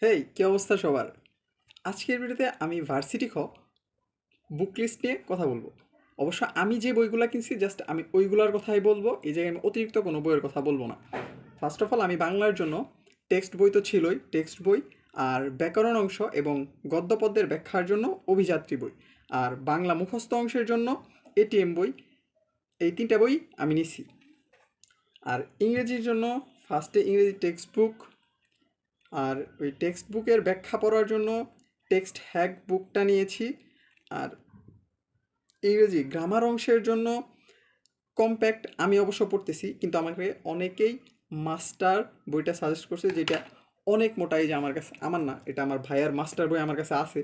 হেই, কী অবস্থা সবার? আজকের ভিডিওতে আমি ভার্সিটি বুক লিস্ট নিয়ে কথা বলবো। অবশ্য আমি যে বইগুলো কিনছি জাস্ট আমি ওইগুলোর কথাই বলবো, এই জায়গায় আমি অতিরিক্ত কোনো বইয়ের কথা বলবো না। ফার্স্ট অফ অল আমি বাংলার জন্য টেক্সট বই তো ছিলই, টেক্সট বই আর ব্যাকরণ অংশ এবং গদ্যপদ্যের ব্যাখ্যার জন্য অভিযাত্রী বই, আর বাংলা মুখস্থ অংশের জন্য এটিএম বই। এই তিনটা বই আমি নিছি। আর ইংরেজির জন্য ফার্স্টে ইংরেজি টেক্সট বুক, আর ওই টেক্সট বুকের ব্যাখ্যা পড়ার জন্য টেক্সট হ্যাক বুকটা নিয়েছি। আর ইংরেজি গ্রামার অংশের জন্য কম্প্যাক্ট আমি অবশ্য পড়তেছি, কিন্তু আমাকে অনেকেই মাস্টার বইটা সাজেস্ট করছে, যেটা অনেক মোটা। এই যে আমার কাছে, আমার না, এটা আমার ভাইয়ার মাস্টার বই আমার কাছে আছে।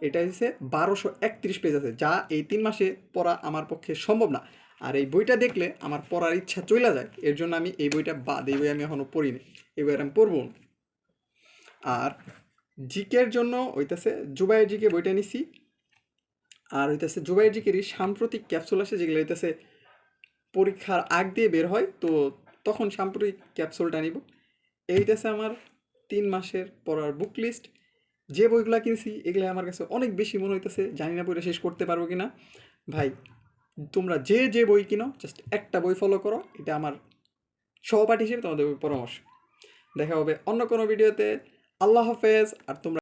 এটা হচ্ছে 1231 পেজ আছে, যা এই 3 মাসে পড়া আমার পক্ষে সম্ভব না। আর এই বইটা দেখলে আমার পড়ার ইচ্ছা চলে যায়, এর জন্য আমি এই বইটা বাদ, এই বই আমি এখনও পড়িনি, এই বই আমি পড়বো না। আর জিকের জন্য হইতেছে জুবাইয়ের জিকে বইটা নিছি। আর হইতেছে জুবাইয়ের জিকেরই সাম্প্রতিক ক্যাপসুল আসে, যেগুলো হইতেছে পরীক্ষার আগ দিয়ে বের হয়, তো তখন সাম্প্রতিক ক্যাপসুলটা নিব। এইটাছে আমার 3 মাসের পড়ার বুক লিস্ট। যে বইগুলো কিনছি এগুলো আমার কাছে অনেক বেশি মনে হইতেছে, জানি না বইটা শেষ করতে পারবো কিনা। ভাই, তোমরা যে যে বই কিনো জাস্ট একটা বই ফলো করো, এটা আমার সহপাঠী হিসেবে তোমাদের পরামর্শ। দেখা হবে অন্য কোনো ভিডিওতে। আল্লাহ হাফেজ। আর তোমরা